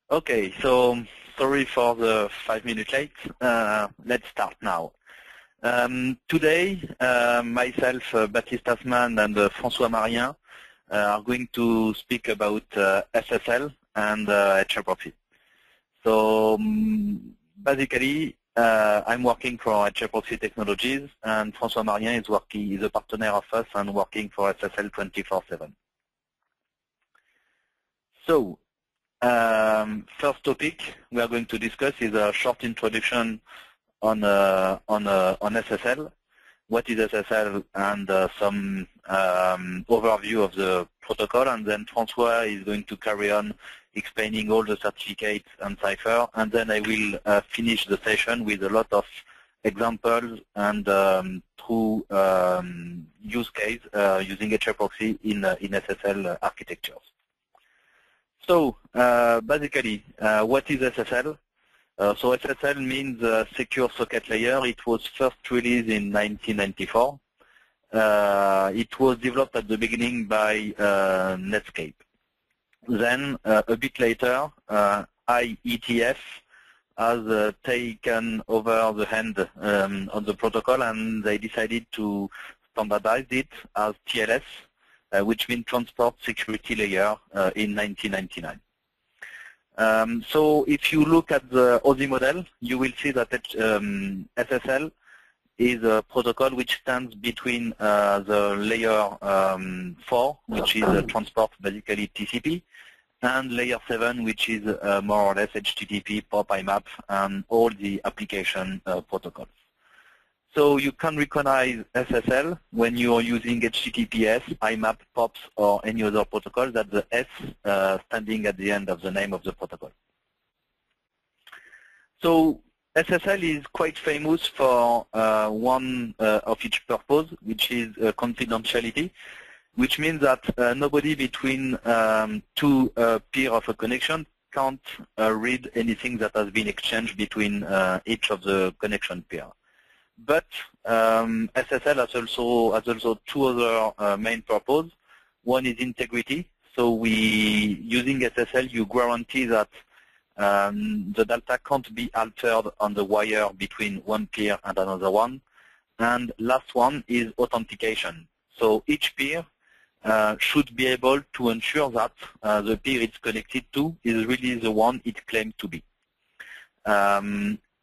Okay, so sorry for the 5 minutes late. Let's start now. Today, myself, Baptiste Asman, and François Marien are going to speak about SSL and HAProxy. So basically, I'm working for HAProxy Technologies, and François Marien is a partner of us and working for SSL247. So first topic we are going to discuss is a short introduction on SSL. What is SSL and some overview of the protocol, and then François is going to carry on explaining all the certificates and cipher, and then I will finish the session with a lot of examples and true use case using HAProxy in SSL architectures. So basically, what is SSL? So SSL means Secure Socket Layer. It was first released in 1994. It was developed at the beginning by Netscape. Then a bit later, IETF has taken over the hand on the protocol, and they decided to standardize it as TLS, which means Transport Security Layer, in 1999. So if you look at the OSI model, you will see that SSL is a protocol which stands between the layer 4, which is transport, basically TCP, and layer 7, which is more or less HTTP, POP, IMAP, and all the application protocols. So you can recognize SSL when you are using HTTPS, IMAP, POPs, or any other protocol. That's the S standing at the end of the name of the protocol. So SSL is quite famous for one of its purpose, which is confidentiality, which means that nobody between two peers of a connection can't read anything that has been exchanged between each of the connection pairs. But SSL has also two other main purposes. One is integrity. So using SSL, you guarantee that the data can't be altered on the wire between one peer and another one. And last one is authentication. So each peer should be able to ensure that the peer it's connected to is really the one it claims to be.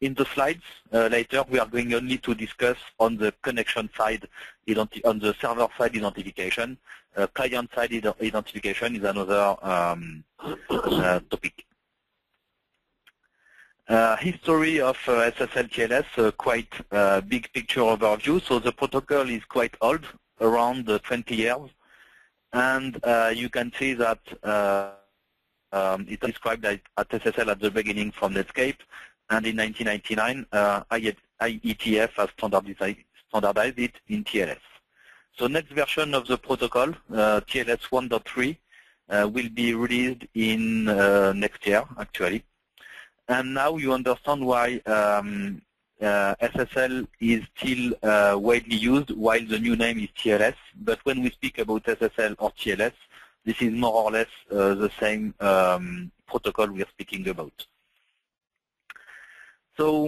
In the slides later, we are going only to discuss on the connection side, on the server side identification. Client side identification is another topic. History of SSL TLS, quite big picture overview. So the protocol is quite old, around 20 years. And you can see that it's described at SSL at the beginning from Netscape. And in 1999, IETF has standardized it in TLS. So next version of the protocol, TLS 1.3, will be released in next year, actually. And now you understand why SSL is still widely used, while the new name is TLS. But when we speak about SSL or TLS, this is more or less the same protocol we are speaking about. So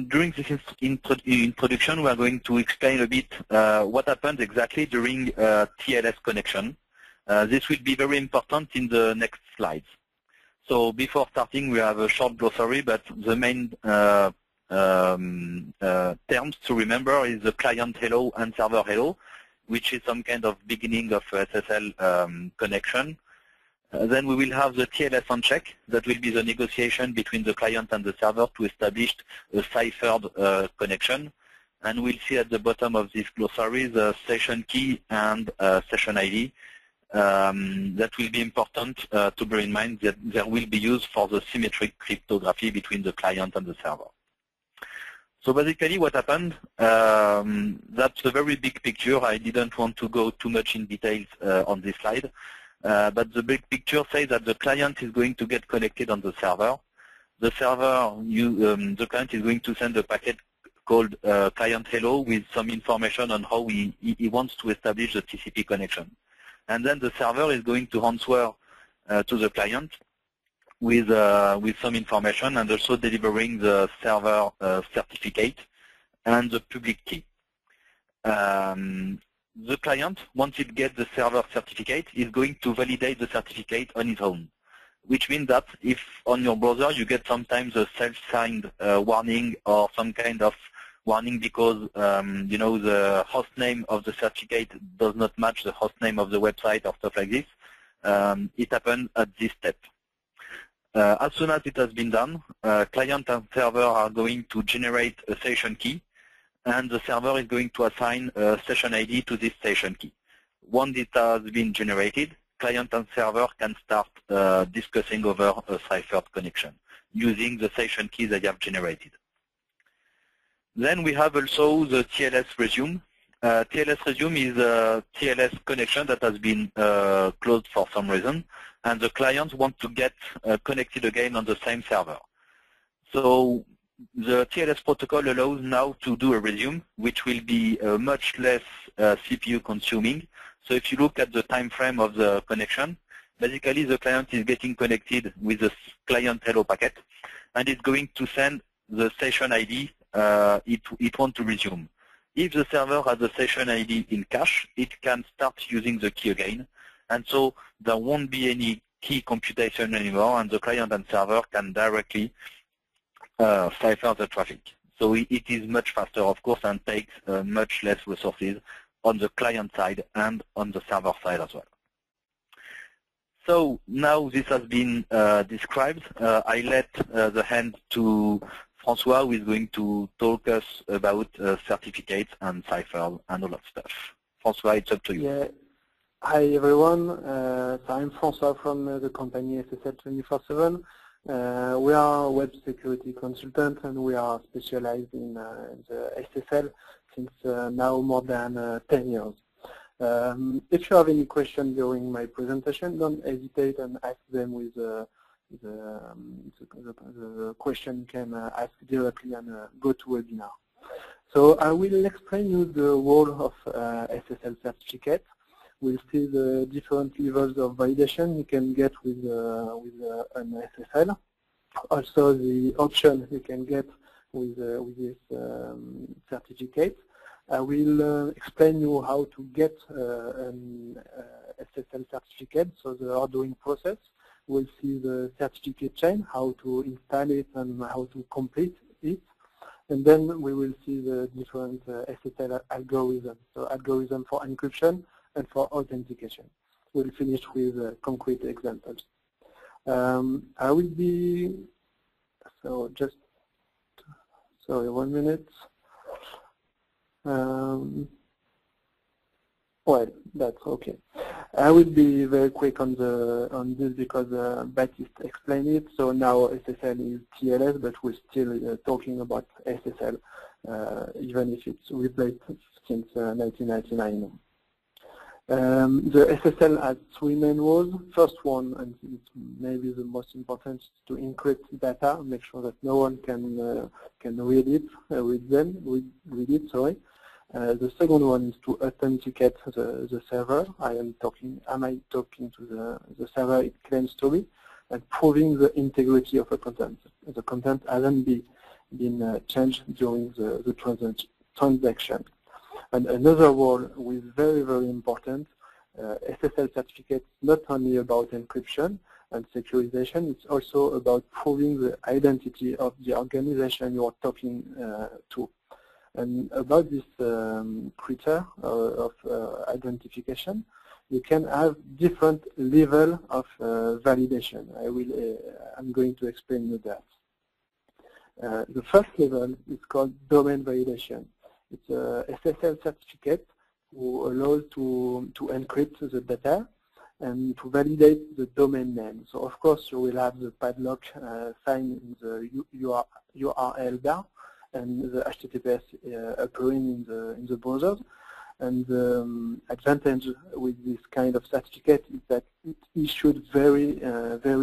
during this introduction, we are going to explain a bit what happens exactly during TLS connection. This will be very important in the next slides. So before starting, we have a short glossary, but the main terms to remember is the client hello and server hello, which is some kind of beginning of SSL connection. Then we will have the TLS on check. That will be the negotiation between the client and the server to establish a ciphered connection. And we'll see at the bottom of this glossary the session key and session ID. That will be important to bear in mind that there will be used for the symmetric cryptography between the client and the server. So basically what happened, that's a very big picture. I didn't want to go too much in details on this slide. But the big picture says that the client is going to get connected on the server. The the client is going to send a packet called client hello with some information on how he wants to establish the TCP connection. And then the server is going to answer to the client with some information, and also delivering the server certificate and the public key. The client, once it gets the server certificate, is going to validate the certificate on its own, which means that if on your browser you get sometimes a self-signed warning or some kind of warning because you know, the host name of the certificate does not match the host name of the website or stuff like this, it happens at this step. As soon as it has been done, client and server are going to generate a session key, and the server is going to assign a session ID to this session key. Once it has been generated, client and server can start discussing over a ciphered connection using the session key they have generated. Then we have also the TLS resume. TLS resume is a TLS connection that has been closed for some reason, and the client wants to get connected again on the same server. So the TLS protocol allows now to do a resume, which will be much less CPU consuming. So if you look at the time frame of the connection, basically the client is getting connected with the client hello packet, and it's going to send the session ID it wants to resume. If the server has a session ID in cache, it can start using the key again, and so there won't be any key computation anymore, and the client and server can directly cipher the traffic. So it is much faster, of course, and takes much less resources on the client side and on the server side as well. So now this has been described, I let the hand to François, who is going to talk us about certificates and cipher and all that stuff. François, it's up to you. Yeah. Hi everyone, so I'm François from the company SSL247. We are a web security consultant, and we are specialized in the SSL since now more than 10 years. If you have any questions during my presentation, don't hesitate and ask them with the question you can ask directly and go to webinar. So I will explain you the role of SSL certificate. We'll see the different levels of validation you can get with an SSL. Also the option you can get with this certificate. I will explain you how to get an SSL certificate, so the ordering process. We'll see the certificate chain, how to install it and how to complete it. And then we will see the different SSL algorithms, so algorithm for encryption and for authentication. We'll finish with concrete examples. I will be, so just, sorry, 1 minute. Well, that's okay. I will be very quick on this because Baptiste explained it. So now SSL is TLS, but we're still talking about SSL, even if it's replaced since 1999. The SSL has 3 main roles. First one, and it's maybe the most important, is to encrypt data, make sure that no one can read it, read it. Sorry. The second one is to authenticate the server. Am I talking to the server it claims to be, and proving the integrity of a content. The content hasn't been changed during the transaction. And another role, which is very, very important, SSL certificate not only about encryption and securization, it's also about proving the identity of the organization you are talking to. And about this critter of identification, you can have different level of validation. I'm going to explain you that. The first level is called domain validation. It's a SSL certificate who allows to encrypt the data and to validate the domain name. So of course you will have the padlock sign in the URL bar and the HTTPS appearing in the browser. And the advantage with this kind of certificate is that it issued very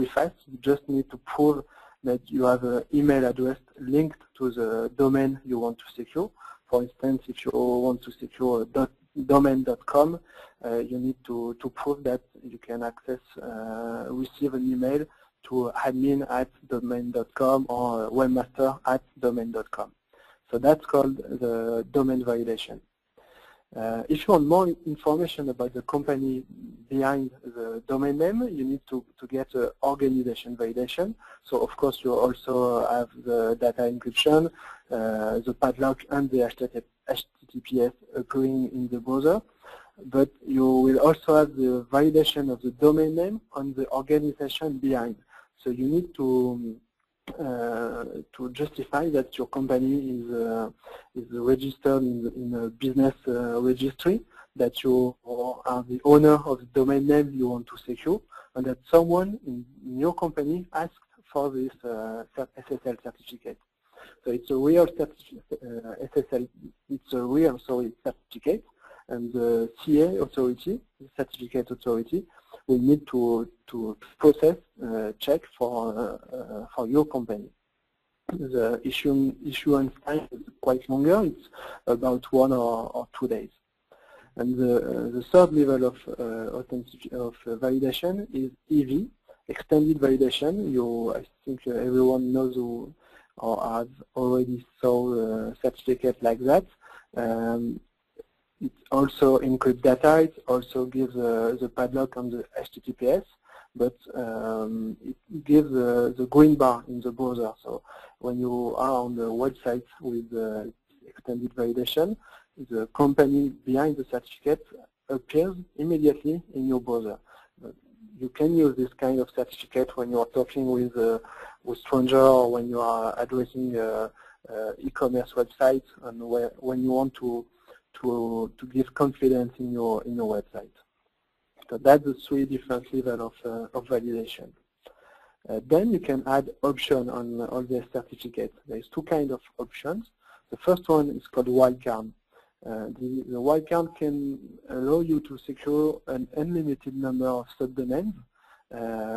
fast. You just need to prove that you have an email address linked to the domain you want to secure. For instance, if you want to secure domain.com, you need to prove that you can access, receive an email to admin@domain.com or webmaster@domain.com. So that's called the domain validation. If you want more information about the company behind the domain name, you need to get an organization validation. So of course you also have the data encryption, the padlock, and the HTTPS occurring in the browser. But you will also have the validation of the domain name on the organization behind. So you need to justify that your company is registered in a business registry, that you are the owner of the domain name you want to secure, and that someone in your company asked for this SSL certificate. So it's a real SSL. It's a real certificate, and the CA authority, the certificate authority, will need to process check for your company. The issuance time is quite longer. It's about 1 or 2 days. And the third level of validation is EV, extended validation. I think everyone knows or has already saw a certificate like that. It also encrypts data. It also gives the padlock on the HTTPS, but it gives the green bar in the browser. So when you are on the website with the extended validation, the company behind the certificate appears immediately in your browser. You can use this kind of certificate when you are talking with stranger, or when you are addressing e-commerce websites, and when you want to give confidence in your website. So that's the 3 different levels of validation. Then you can add option on all the certificates. There's 2 kinds of options. The first one is called Wildcard. The Wildcard can allow you to secure an unlimited number of subdomains.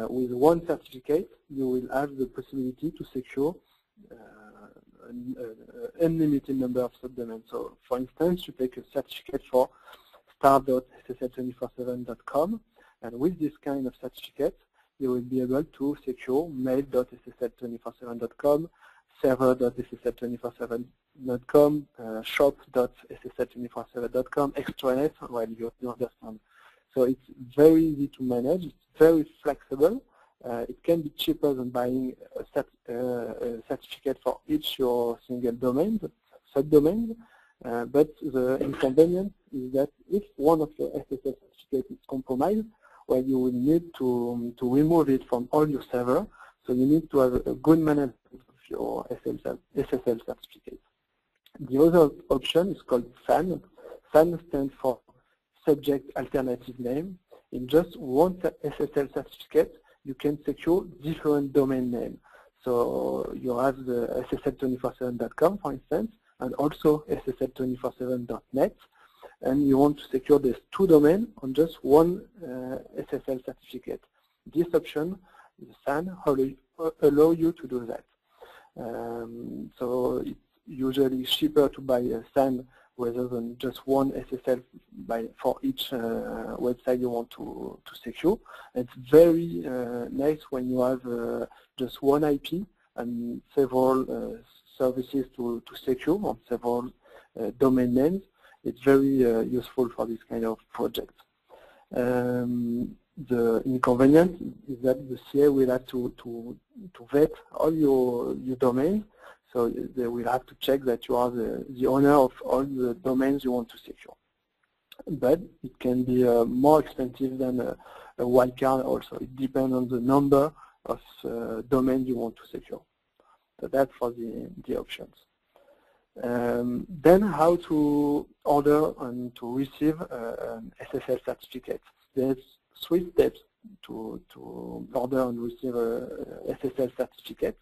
With 1 certificate, you will have the possibility to secure an unlimited number of subdomains. So, for instance, you take a certificate for star.ssl247.com, and with this kind of certificate, you will be able to secure mail.ssl247.com, server.ssl247.com, shop.ssl247.com, extranet, well, you understand. So it's very easy to manage, it's very flexible. It can be cheaper than buying a certificate for each your single domain, subdomain, but the inconvenience is that if one of your SSL certificates is compromised, well, you will need to remove it from all your servers. So you need to have a good management of your SSL certificate. The other option is called SAN. SAN stands for Subject Alternative Name. In just 1 SSL certificate, you can secure different domain names. So you have the ssl247.com, for instance, and also ssl247.net, and you want to secure these 2 domains on just 1 SSL certificate. This option, the SAN, allow you to do that. So it's usually cheaper to buy a SAN rather than just 1 SSL for each website you want to secure. It's very nice when you have just 1 IP and several services to secure on several domain names. It's very useful for this kind of project. The inconvenience is that the CA will have to vet all your domains. So they will have to check that you are the owner of all the domains you want to secure. But it can be more expensive than a wildcard also. It depends on the number of domains you want to secure. So that's for the options. Then how to order and to receive an SSL certificate. There's 3 steps to order and receive a SSL certificate.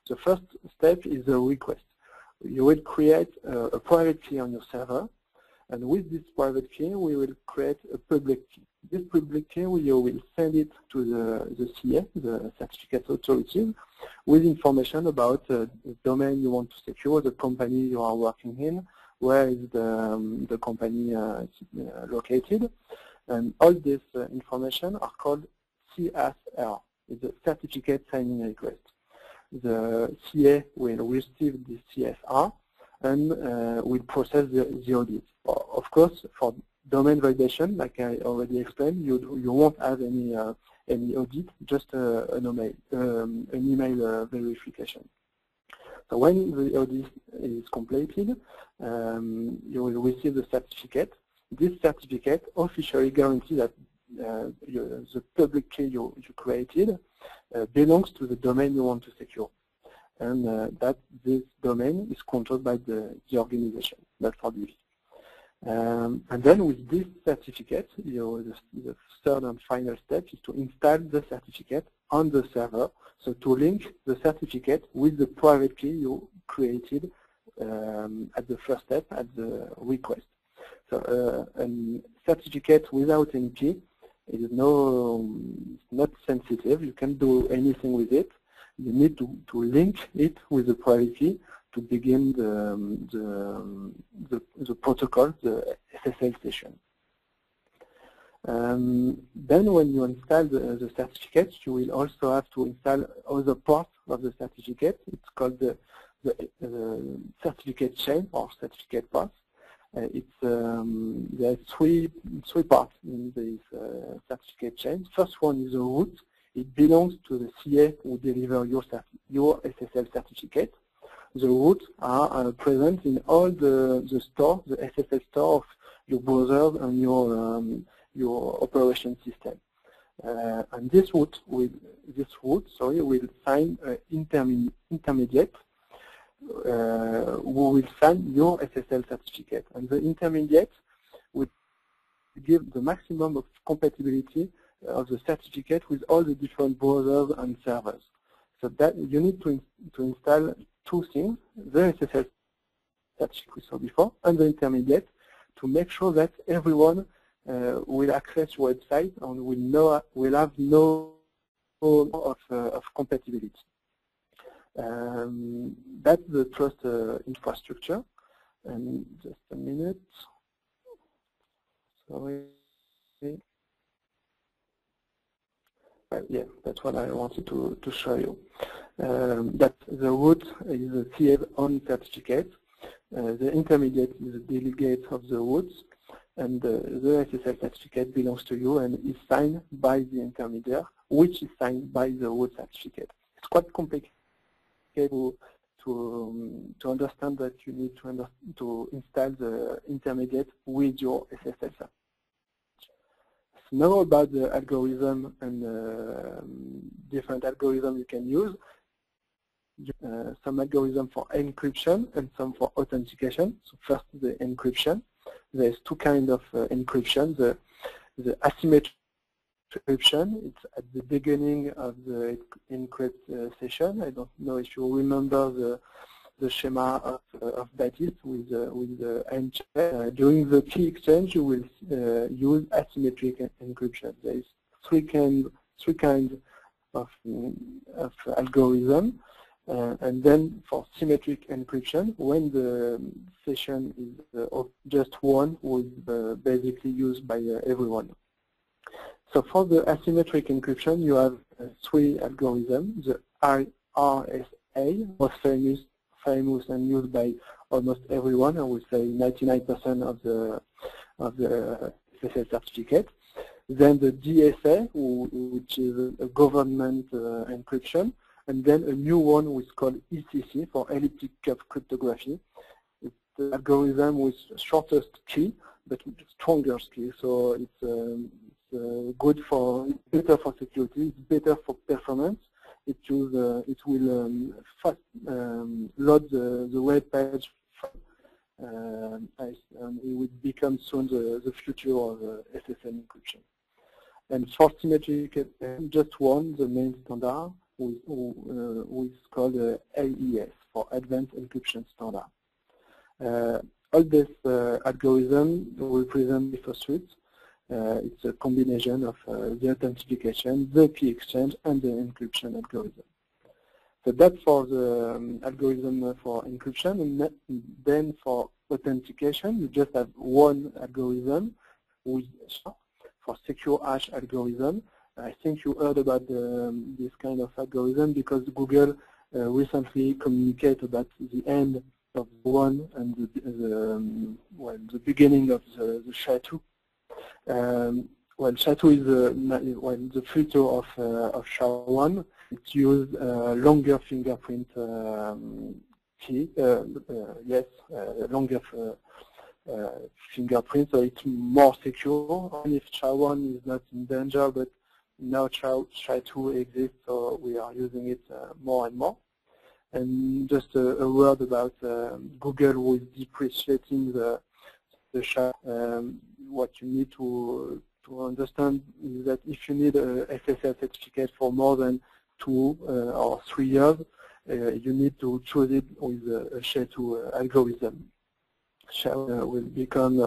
The first step is a request. You will create a private key on your server, and with this private key, we will create a public key. This public key, you will send it to the CA, the certificate authority, with information about the domain you want to secure, the company you are working in, where is the company located, and all this information are called CSR. is a certificate signing request. The CA will receive the CSR and will process the audit. Of course, for domain validation, like I already explained, you won't have any audit, just an email verification. So when the audit is completed, you will receive the certificate. This certificate officially guarantees that the public key you created belongs to the domain you want to secure, and that this domain is controlled by the organization, not for you. And then with this certificate, the third and final step is to install the certificate on the server, so to link the certificate with the private key you created at the first step, at the request. So a certificate without any key is not sensitive. You can do anything with it. You need to link it with the private key to begin the protocol, the SSL session. Then when you install the certificate, you will also have to install other parts of the certificate. It's called the certificate chain or certificate path. There are three parts in this certificate chain. First one is the root. It belongs to the CA who deliver your SSL certificate. The roots are present in all the store, the SSL store of your browser and your operation system. And this root will sign intermediate who will sign your SSL certificate. And the intermediate will give the maximum of compatibility of the certificate with all the different browsers and servers. So that you need to install two things: the SSL certificate we saw before and the intermediate, to make sure that everyone will access your website and will have no of compatibility. That's the trust infrastructure. And just a minute. Sorry. Yeah, that's what I wanted to show you. That the root is the CA's own certificate. The intermediate is the delegate of the roots, and the SSL certificate belongs to you and is signed by the intermediate, which is signed by the root certificate. It's quite complicated to understand that you need to install the intermediate with your SSL certificate. Now about the algorithm and different algorithms you can use. Some algorithm for encryption and some for authentication. So first, the encryption. There's two kinds of encryption. The asymmetric encryption, it's at the beginning of the encrypt session. I don't know if you remember the schema of Baptiste with the handshake. During the key exchange, you will use asymmetric encryption. There is three kinds of algorithm. And then for symmetric encryption, when the session is just one, will basically used by everyone. So for the asymmetric encryption, you have three algorithms. The RSA, most famous and used by almost everyone. I would say 99% of the SSL certificate. Then the DSA, which is a government encryption. And then a new one which is called ECC, for elliptic curve cryptography. It's the algorithm with shortest key, but with stronger key. So it's better for security. It's better for performance. It will fast load the web page, and it will become soon the future of SSL encryption. And for symmetric, just one, the main standard, which is called AES, for Advanced Encryption Standard. All this algorithm represent the first suite. It's a combination of the authentication, the key exchange, and the encryption algorithm. So that's for the algorithm for encryption. And then for authentication, you just have one algorithm with for secure hash algorithm. I think you heard about this kind of algorithm because Google recently communicated about the end of one and the beginning of the SHA-2. Well, SHA-2 is the future of SHA-1. It uses longer fingerprint key, longer fingerprint, so it's more secure. And if SHA-1 is not in danger, but now SHA-2 exists, so we are using it more and more. And just a word about Google who is depreciating the SHA. What you need to understand is that if you need a SSL certificate for more than 2 or 3 years, you need to choose it with a SHA-2 algorithm. SHA will become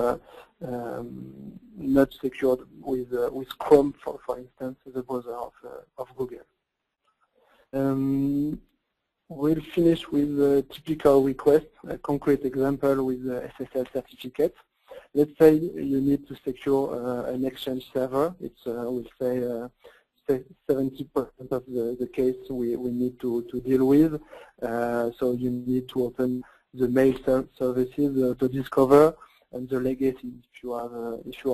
not secured with Chrome, for instance, the browser of Google. We'll finish with a typical request, a concrete example with the SSL certificate. Let's say you need to secure an Exchange server. It's, we'll say, 70% of the case we need to deal with. So you need to open the mail services to discover, and the legacy if you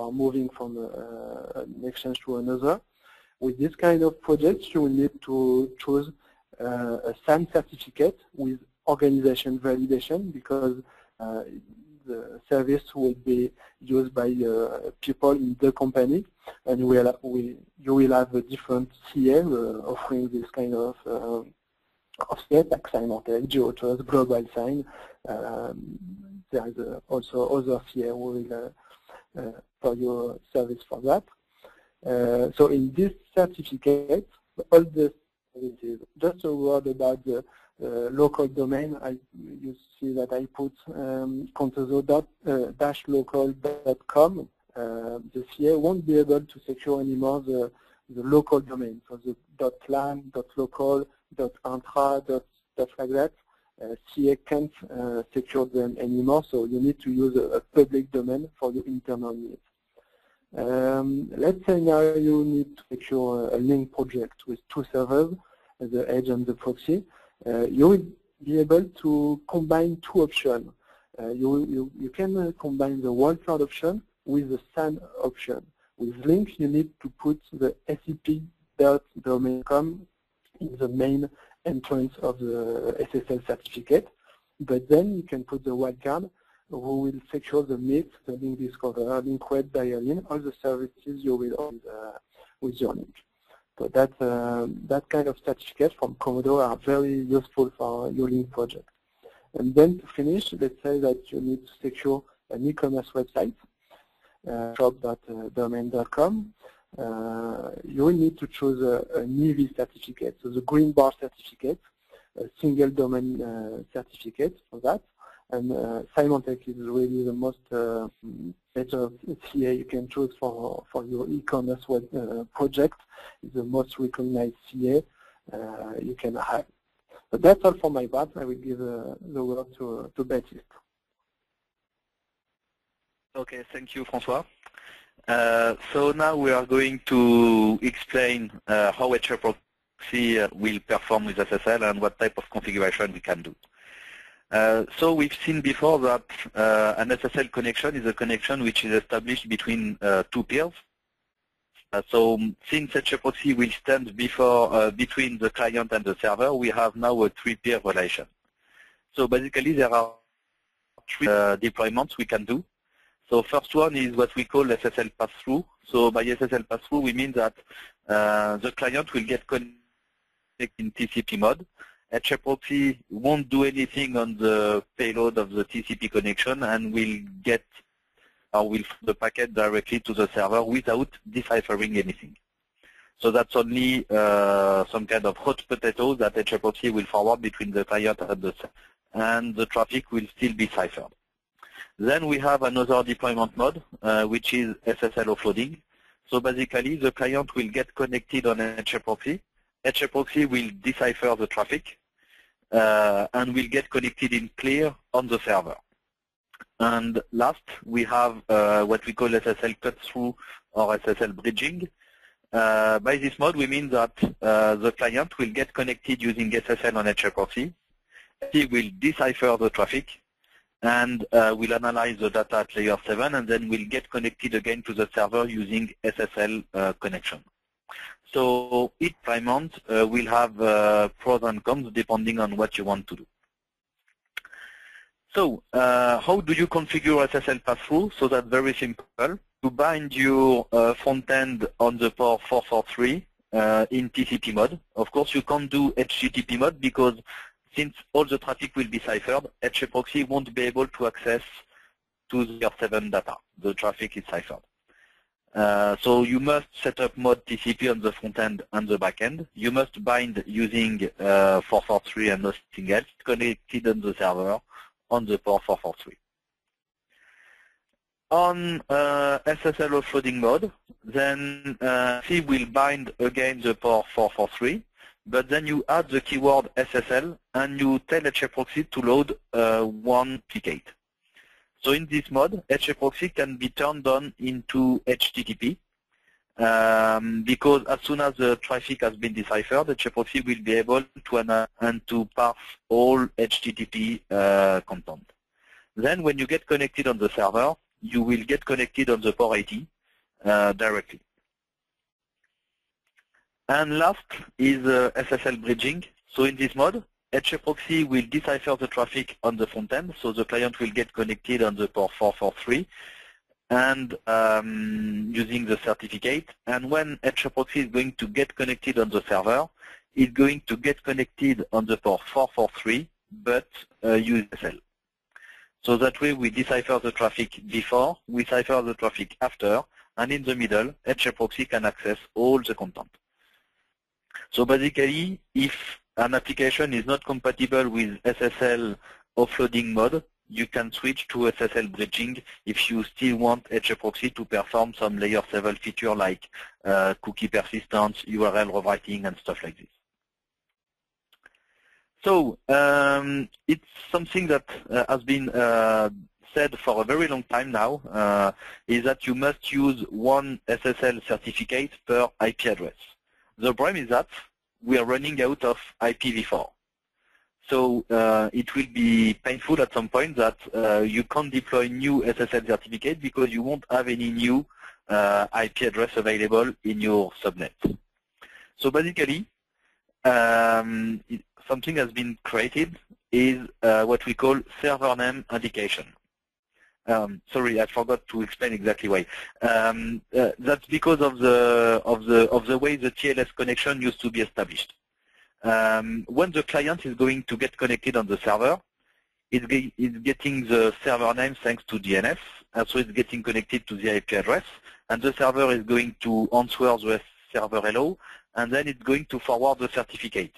are moving from an Exchange to another. With this kind of projects, you will need to choose a SAN certificate with organization validation, because the service will be used by people in the company, and you will have a different CA offering this kind of CA, like Symantec, GeoTrust, Global Sign. There is also other CA who will for your service for that. So in this certificate, all the services, just a word about the local domain. You see that I put contoso-local.com. The CA won't be able to secure anymore the local domain, so the .lan, .local, .intra, stuff like that. CA can't secure them anymore, so you need to use a public domain for your internal needs. Let's say now you need to secure a link project with 2 servers, the edge and the proxy. You will be able to combine 2 options. You can combine the wildcard option with the SAN option. With link, you need to put the sep.domain.com in the main entrance of the SSL certificate, but then you can put the wildcard who will secure the MIT, the link discover, link web, dial-in, all the services you will own with your link. So that kind of certificates from Commodore are very useful for your link project. And then to finish, let's say that you need to secure an e-commerce website, shop.domain.com. You will need to choose an EV certificate, so the green bar certificate, a single domain certificate for that. And Symantec is really the most better CA you can choose for your e-commerce web project. It's the most recognized CA you can have. But that's all for my part. I will give the word to Baptiste. Okay, thank you, François. So now we are going to explain how HAProxy will perform with SSL and what type of configuration we can do. So we've seen before that an SSL connection is a connection which is established between 2 peers. So since HAProxy will stand between the client and the server, we have now a 3-peer relation. So basically there are 3 deployments we can do. So first one is what we call SSL pass-through. So by SSL pass-through we mean that the client will get connected in TCP mode. HAProxy won't do anything on the payload of the TCP connection and will get the packet directly to the server without deciphering anything. So that's only some kind of hot potatoes that HAProxy will forward between the client and the server, and the traffic will still be ciphered. Then we have another deployment mode, which is SSL offloading. So basically the client will get connected on HAProxy. HAProxy will decipher the traffic and will get connected in clear on the server. And last, we have what we call SSL cut-through or SSL bridging. By this mode, we mean that the client will get connected using SSL on HAProxy. He will decipher the traffic and will analyze the data at layer 7, and then will get connected again to the server using SSL connection. So each deployment will have pros and cons depending on what you want to do. So how do you configure SSL pass-through? So that's very simple. You bind your front end on the port 443 in TCP mode. Of course, you can't do HTTP mode because since all the traffic will be ciphered, HAProxy won't be able to access to the layer 7 data. The traffic is ciphered. So you must set up mode TCP on the front end and the back end. You must bind using 443 and nothing else, connected on the server on the port 443. On SSL offloading mode, then C will bind again the port 443, but then you add the keyword SSL and you tell HAProxy to load one duplicate. So in this mode, HAProxy can be turned on into HTTP because as soon as the traffic has been deciphered, HAProxy will be able to analyze and to parse all HTTP content. Then when you get connected on the server, you will get connected on the port 80 directly. And last is SSL bridging. So in this mode, HAProxy will decipher the traffic on the front end, so the client will get connected on the port 443 and using the certificate. And when HAProxy is going to get connected on the server, it's going to get connected on the port 443, but use SSL. So that way we decipher the traffic before, we cipher the traffic after, and in the middle, HAProxy can access all the content. So basically, if an application is not compatible with SSL offloading mode, you can switch to SSL bridging if you still want HAProxy to perform some layer 7 feature like cookie persistence, URL rewriting, and stuff like this. So it's something that has been said for a very long time now, is that you must use one SSL certificate per IP address. The problem is that we are running out of IPv4. So it will be painful at some point that you can't deploy new SSL certificate because you won't have any new IP address available in your subnet. So basically, something has been created is what we call server name indication. Sorry, I forgot to explain exactly why. That's because of the way the TLS connection used to be established. When the client is going to get connected on the server, it's getting the server name thanks to DNS, and so it's getting connected to the IP address, and the server is going to answer the server hello, and then it's going to forward the certificate.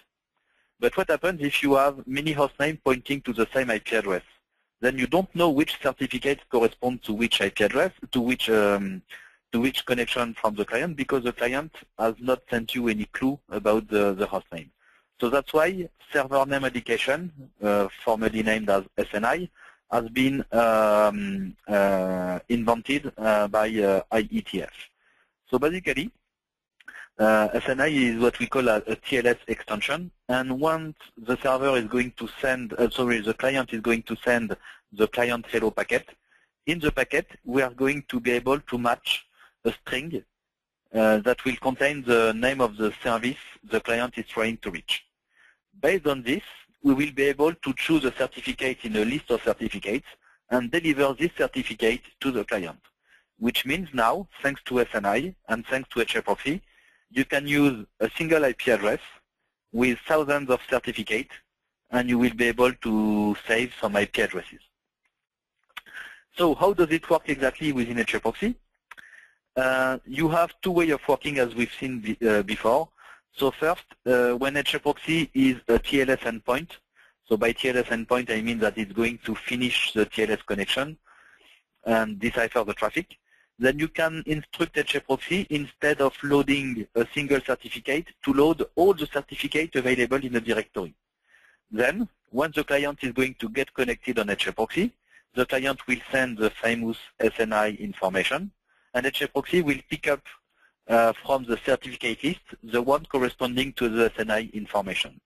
But what happens if you have many hostnames pointing to the same IP address? Then you don't know which certificate corresponds to which IP address, to which connection from the client, because the client has not sent you any clue about the hostname. So that's why server name indication, formerly named as SNI, has been invented by IETF. So basically, SNI is what we call a TLS extension, and once the server is going to send, the client is going to send the client hello packet, in the packet we are going to be able to match a string that will contain the name of the service the client is trying to reach. Based on this, we will be able to choose a certificate in a list of certificates and deliver this certificate to the client, which means now, thanks to SNI and thanks to HAProxy, you can use a single IP address with thousands of certificates, and you will be able to save some IP addresses. So how does it work exactly within HAProxy? You have two ways of working as we've seen before. So first, when HAProxy is a TLS endpoint, so by TLS endpoint I mean that it's going to finish the TLS connection and decipher the traffic, then you can instruct HAProxy, instead of loading a single certificate, to load all the certificates available in the directory. Then, once the client is going to get connected on HAProxy, the client will send the famous SNI information, and HAProxy will pick up from the certificate list, the one corresponding to the SNI information.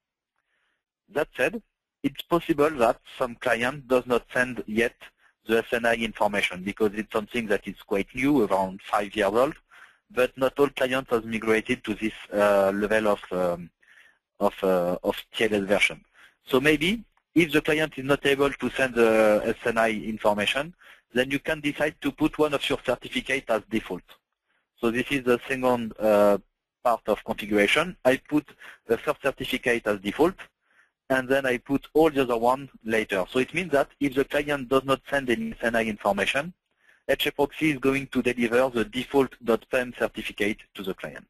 That said, it's possible that some client does not send yet the SNI information because it's something that is quite new, around 5 years old, but not all clients have migrated to this level of TLS version. So maybe if the client is not able to send the SNI information, then you can decide to put one of your certificates as default. So this is the second part of configuration. I put the first certificate as default, and then I put all the other ones later. So it means that if the client does not send any SNI information, HAProxy is going to deliver the default.pem certificate to the client.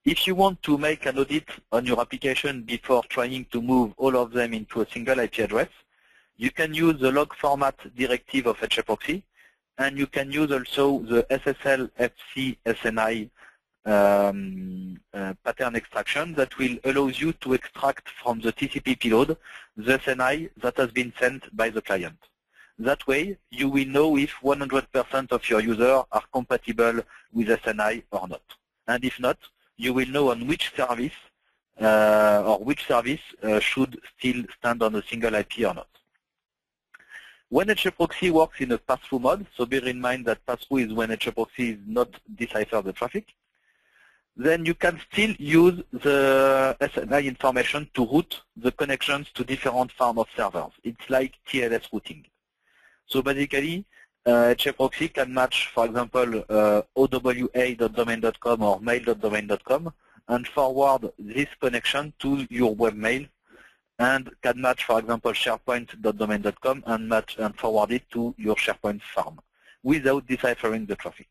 If you want to make an audit on your application before trying to move all of them into a single IP address, you can use the log format directive of HAProxy, and you can use also the SSL FC SNI pattern extraction that will allow you to extract from the TCP payload the SNI that has been sent by the client. That way, you will know if 100% of your users are compatible with SNI or not. And if not, you will know on which service should still stand on a single IP or not. When HAProxy works in a pass-through mode, so bear in mind that pass-through is when HAProxy is not decipher the traffic, then you can still use the SNI information to route the connections to different forms of servers. It's like TLS routing. So basically, HAProxy can match, for example, owa.domain.com or mail.domain.com and forward this connection to your webmail, and can match, for example, SharePoint.domain.com and forward it to your SharePoint farm without deciphering the traffic.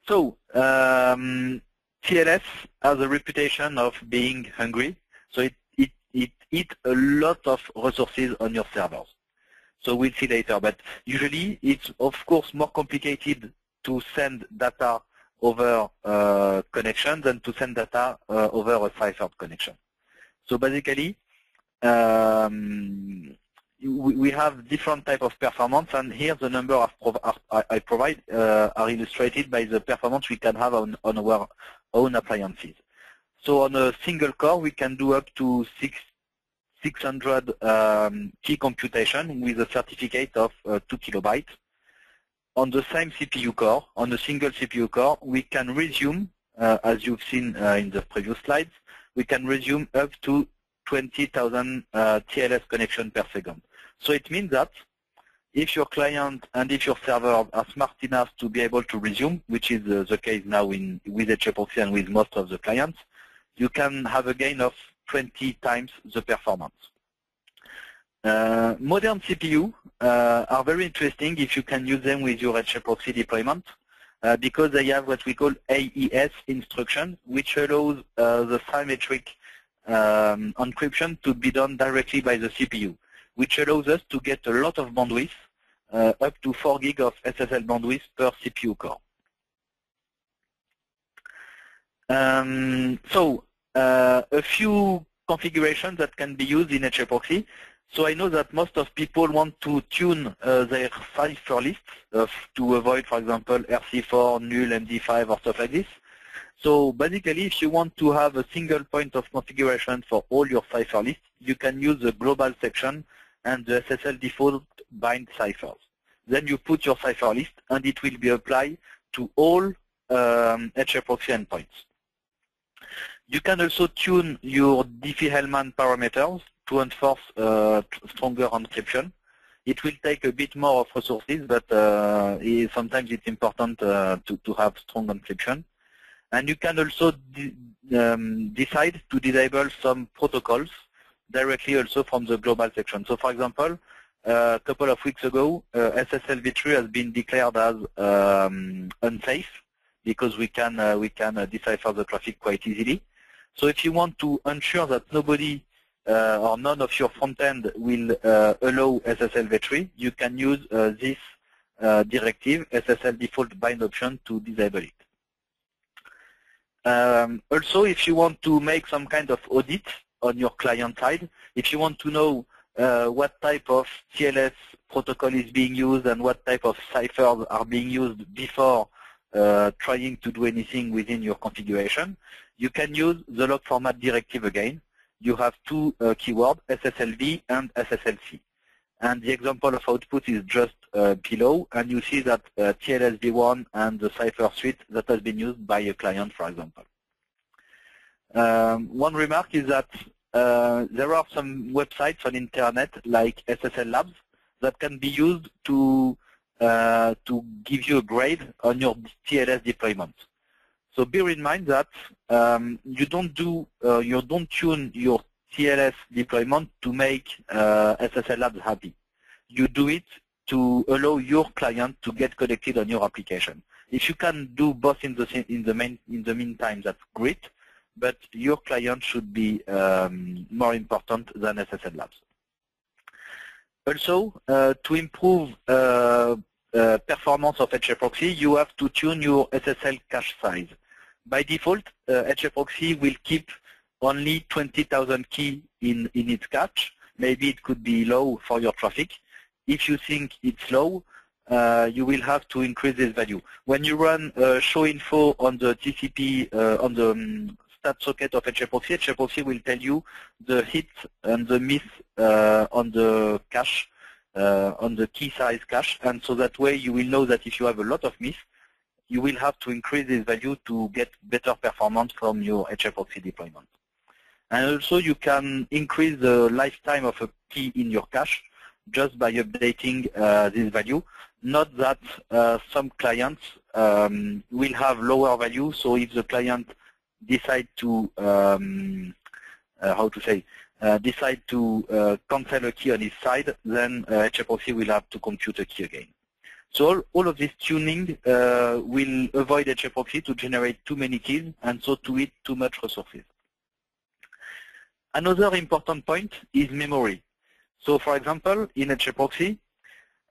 So TLS has a reputation of being hungry, so it eats a lot of resources on your servers. So we'll see later, but usually it's of course more complicated to send data over connection than to send data over a ciphered connection. So basically, we have different type of performance, and here the number I provide are illustrated by the performance we can have on our own appliances. So on a single core, we can do up to 600 key computation with a certificate of 2 kilobytes. On the same CPU core, on a single CPU core, we can resume, as you've seen in the previous slides, we can resume up to 20,000 TLS connection per second. So it means that if your client and if your server are smart enough to be able to resume, which is the case now with HAProxy and with most of the clients, you can have a gain of 20 times the performance. Modern CPU are very interesting if you can use them with your HAProxy deployment, because they have what we call AES instruction, which allows the symmetric encryption to be done directly by the CPU, which allows us to get a lot of bandwidth, up to 4 gig of SSL bandwidth per CPU core. A few configurations that can be used in HAProxy. So I know that most of people want to tune their cipher lists to avoid, for example, RC4, null, MD5, or stuff like this. So basically, if you want to have a single point of configuration for all your cipher lists, you can use the global section and the SSL default bind ciphers. Then you put your cipher list, and it will be applied to all HAProxy endpoints. You can also tune your Diffie-Hellman parameters to enforce stronger encryption. It will take a bit more of resources, but sometimes it's important to have strong encryption. And you can also decide to disable some protocols directly also from the global section. So for example, a couple of weeks ago, SSL247 has been declared as unsafe because we can decipher the traffic quite easily. So if you want to ensure that nobody or none of your front end will allow SSL247, you can use this directive, SSL default bind option, to disable it. Also, if you want to make some kind of audit on your client side, if you want to know what type of TLS protocol is being used and what type of ciphers are being used before trying to do anything within your configuration, you can use the log format directive again. You have two keywords, SSLV and SSLC. And the example of output is just below, and you see that TLS v1 and the cipher suite that has been used by a client, for example. One remark is that there are some websites on internet like SSL Labs that can be used to give you a grade on your TLS deployment. So bear in mind that you don't tune your TLS deployment to make SSL Labs happy. You do it to allow your client to get connected on your application. If you can do both in the meantime, that's great. But your client should be more important than SSL Labs. Also, to improve performance of HAProxy, you have to tune your SSL cache size. By default, HAProxy will keep only 20,000 keys in its cache. Maybe it could be low for your traffic. If you think it's low, you will have to increase this value. When you run show info on the TCP, on the stat socket of HAProxy will tell you the hit and the miss on the cache, on the key size cache, and so that way you will know that if you have a lot of miss, you will have to increase this value to get better performance from your HAProxy deployment. And also you can increase the lifetime of a key in your cache just by updating this value. Not that some clients will have lower value, so if the client decide to decide to cancel a key on his side, then HAProxy will have to compute a key again. So all of this tuning will avoid HAProxy to generate too many keys and so to eat too much resources. Another important point is memory. So for example, in HAProxy,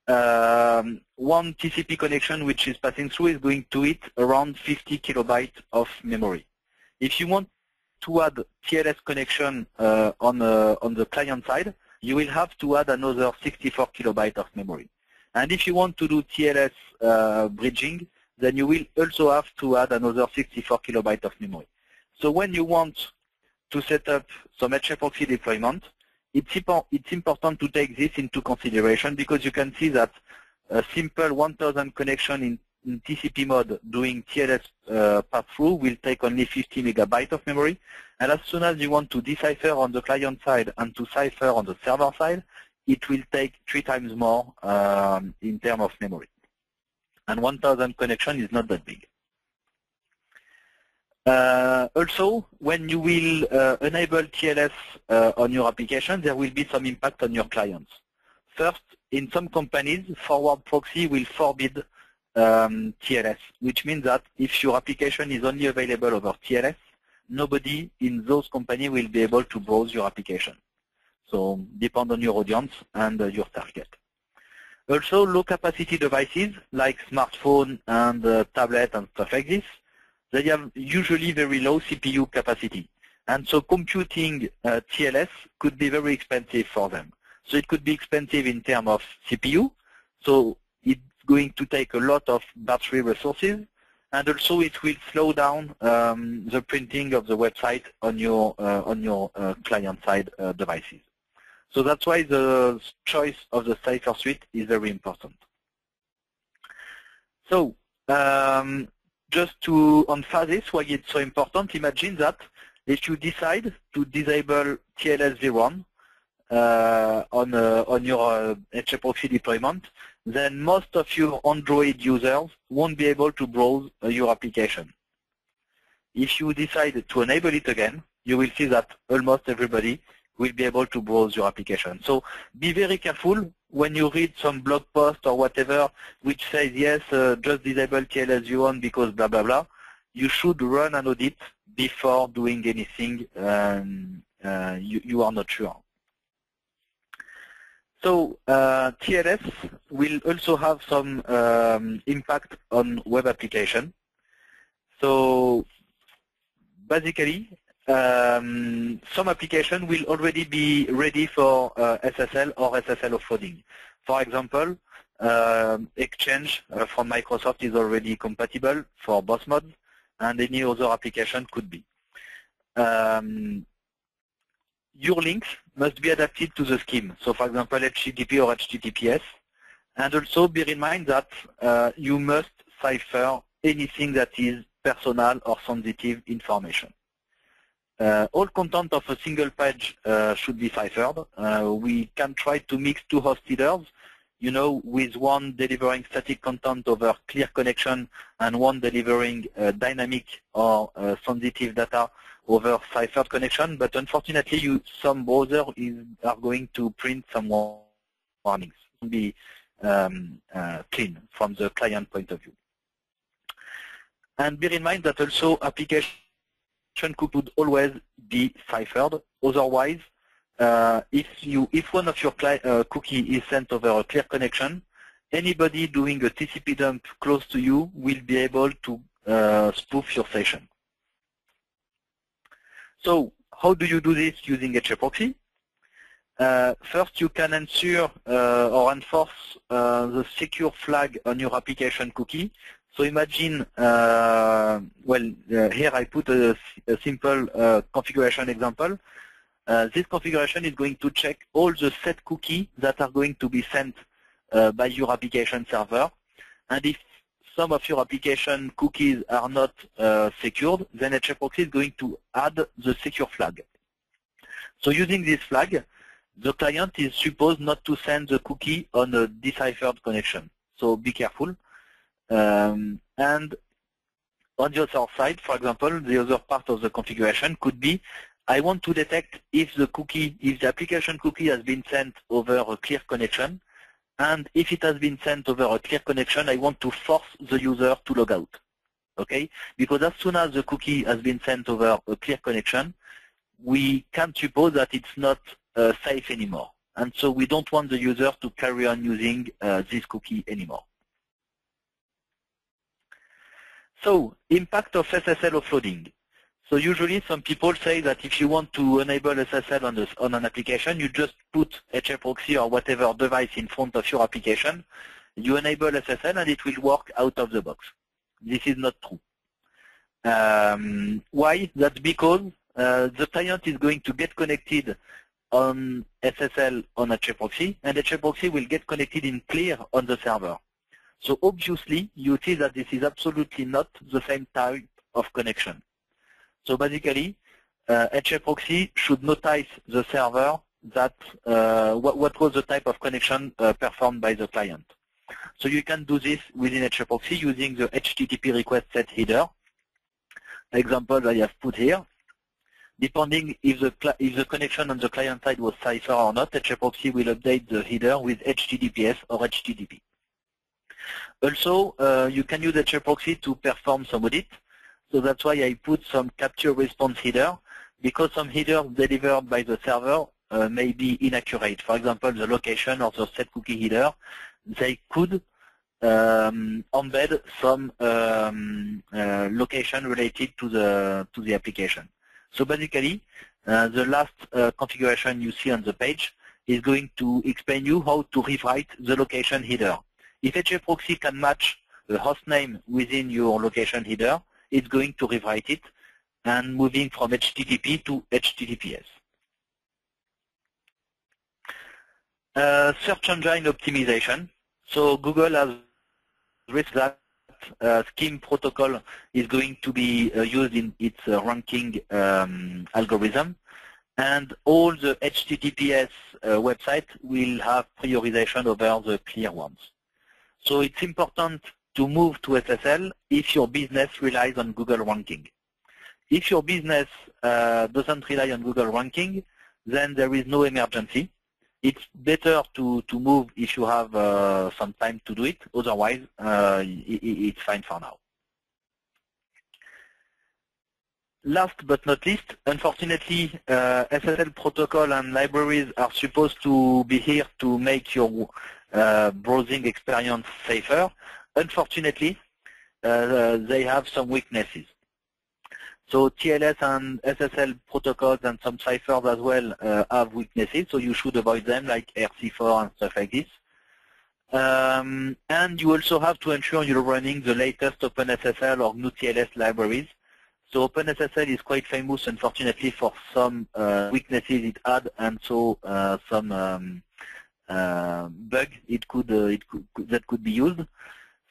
one TCP connection which is passing through is going to eat around 50 kilobytes of memory. If you want to add TLS connection on the client side, you will have to add another 64 kilobytes of memory. And if you want to do TLS bridging, then you will also have to add another 64 kilobytes of memory. So when you want to set up some HAProxy deployment, it's important to take this into consideration, because you can see that a simple 1000 connection in TCP mode doing TLS pass-through will take only 50 megabytes of memory. And as soon as you want to decipher on the client side and to cipher on the server side, it will take 3 times more in terms of memory. And 1000 connection is not that big. Also, when you will enable TLS on your application, there will be some impact on your clients. First, in some companies, forward proxy will forbid TLS, which means that if your application is only available over TLS, nobody in those companies will be able to browse your application. So depend on your audience and your target. Also, low capacity devices like smartphone and tablet and stuff like this, they have usually very low CPU capacity. And so computing TLS could be very expensive for them. So it could be expensive in terms of CPU. So it's going to take a lot of battery resources. And also it will slow down the printing of the website on your client-side devices. So that's why the choice of the cipher suite is very important. So just to emphasize why it's so important, imagine that if you decide to disable TLS v1 on your HAProxy deployment, then most of your Android users won't be able to browse your application. If you decide to enable it again, you will see that almost everybody will be able to browse your application. So be very careful when you read some blog post or whatever which says, yes, just disable TLS v1 because blah, blah, blah. You should run an audit before doing anything you are not sure. So TLS will also have some impact on web application. So basically, some application will already be ready for SSL or SSL offloading. For example, Exchange from Microsoft is already compatible for both modes, and any other application could be. Your links must be adapted to the scheme. So for example, HTTP or HTTPS. And also bear in mind that you must cipher anything that is personal or sensitive information. All content of a single page should be ciphered. We can try to mix two host headers, you know, with one delivering static content over clear connection and one delivering dynamic or sensitive data over ciphered connection. But unfortunately, some browsers are going to print some warnings. It will be clean from the client point of view. And bear in mind that also application could always be ciphered. Otherwise, if one of your cookie is sent over a clear connection, anybody doing a TCP dump close to you will be able to spoof your session. So how do you do this using HAProxy? First, you can ensure or enforce the secure flag on your application cookie. So imagine, here I put a simple configuration example. This configuration is going to check all the set cookies that are going to be sent by your application server. And if some of your application cookies are not secured, then HAProxy is going to add the secure flag. So using this flag, the client is supposed not to send the cookie on a deciphered connection. So be careful. And on the other side, for example, the other part of the configuration could be, I want to detect if the application cookie has been sent over a clear connection, and if it has been sent over a clear connection, I want to force the user to log out. Okay? Because as soon as the cookie has been sent over a clear connection, we can suppose that it's not safe anymore. And so we don't want the user to carry on using this cookie anymore. So, impact of SSL offloading. So usually some people say that if you want to enable SSL on an application, you just put HAProxy or whatever device in front of your application, you enable SSL and it will work out of the box. This is not true. Why? That's because the client is going to get connected on SSL on HAProxy, and HAProxy will get connected in clear on the server. So obviously, you see that this is absolutely not the same type of connection. So basically, HAProxy should notice the server that what was the type of connection performed by the client. So you can do this within HAProxy using the HTTP request set header. Example I have put here. Depending if the connection on the client side was cipher or not, HAProxy will update the header with HTTPS or HTTP. Also, you can use HAProxy to perform some audit. So that's why I put some capture response header, because some headers delivered by the server may be inaccurate. For example, the location or the set cookie header, they could embed some location related to the application. So basically, the last configuration you see on the page is going to explain you how to rewrite the location header. If HAProxy can match the host name within your location header, it's going to rewrite it and moving from HTTP to HTTPS. Search engine optimization. So Google has reached that scheme protocol is going to be used in its ranking algorithm, and all the HTTPS websites will have prioritization over the clear ones. So it's important to move to SSL if your business relies on Google ranking. If your business doesn't rely on Google ranking, then there is no emergency. It's better to move if you have some time to do it. Otherwise, it's fine for now. Last but not least, unfortunately, SSL protocol and libraries are supposed to be here to make your browsing experience safer. Unfortunately, they have some weaknesses. So TLS and SSL protocols and some ciphers as well have weaknesses, so you should avoid them, like RC4 and stuff like this. And you also have to ensure you're running the latest OpenSSL or GNU TLS libraries. So OpenSSL is quite famous, unfortunately, for some weaknesses it had, and so some bug that could be used.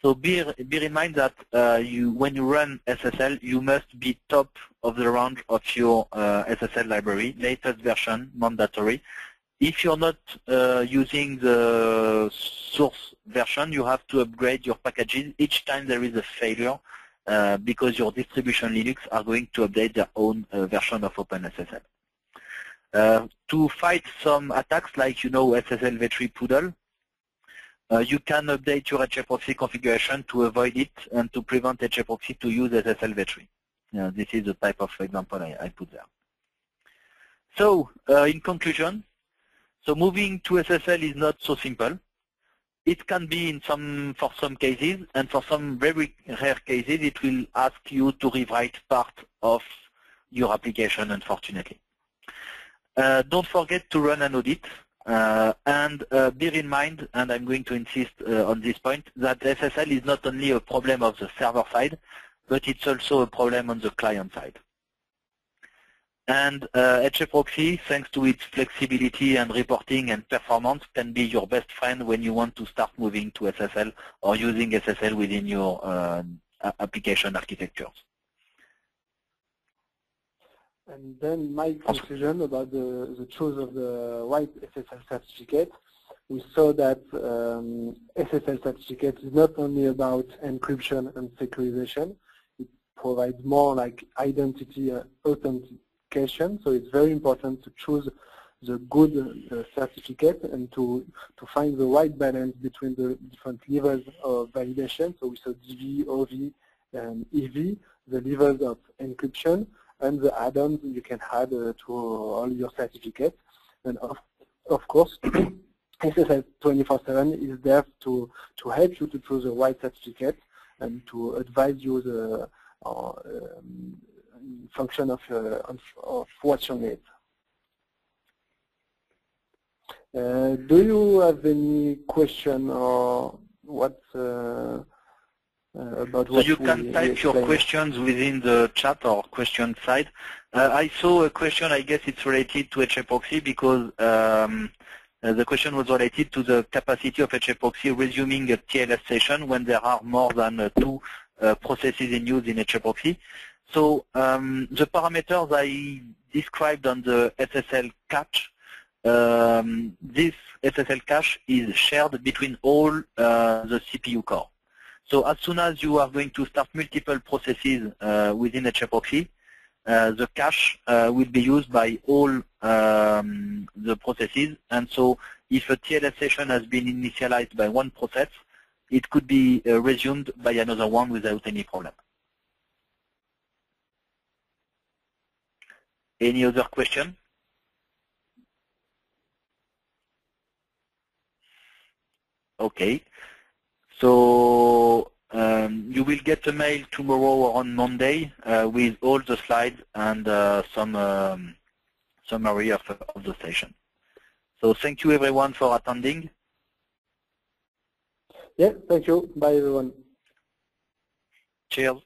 So bear in mind that when you run SSL, you must be top of the range of your SSL library, latest version, mandatory. If you're not using the source version, you have to upgrade your packages each time there is a failure because your distribution Linux are going to update their own version of OpenSSL. To fight some attacks like, SSL-v3 Poodle, you can update your HAProxy configuration to avoid it and to prevent HAProxy to use SSL-v3. This is the type of example I put there. So, in conclusion, moving to SSL is not so simple. It can be for some cases, and for some very rare cases, it will ask you to rewrite part of your application, unfortunately. Don't forget to run an audit, and bear in mind, and I'm going to insist on this point, that SSL is not only a problem of the server side, but it's also a problem on the client side. And HAProxy, thanks to its flexibility and reporting and performance, can be your best friend when you want to start moving to SSL or using SSL within your application architectures. And then my conclusion about the choice of the right SSL certificate. We saw that SSL certificate is not only about encryption and securization. It provides more like identity authentication. So it's very important to choose the good certificate and to find the right balance between the different levels of validation. So we saw DV, OV, and EV, the levels of encryption, and the add-ons you can add to all your certificates. And of course, SSL247 is there to help you to choose the right certificate and to advise you the function of what you need. Do you have any question or what about what? So you can type your questions within the chat or question side. I saw a question, I guess it's related to HAProxy because the question was related to the capacity of HAProxy resuming a TLS session when there are more than 2 processes in use in HAProxy. So the parameters I described on the SSL cache, this SSL cache is shared between all the CPU core. So as soon as you are going to start multiple processes within HAProxy, the cache will be used by all the processes. And so if a TLS session has been initialized by one process, it could be resumed by another one without any problem. Any other question? Okay. So you will get a mail tomorrow or on Monday with all the slides and some summary of the session. So thank you everyone for attending. Yeah, thank you. Bye everyone. Cheers.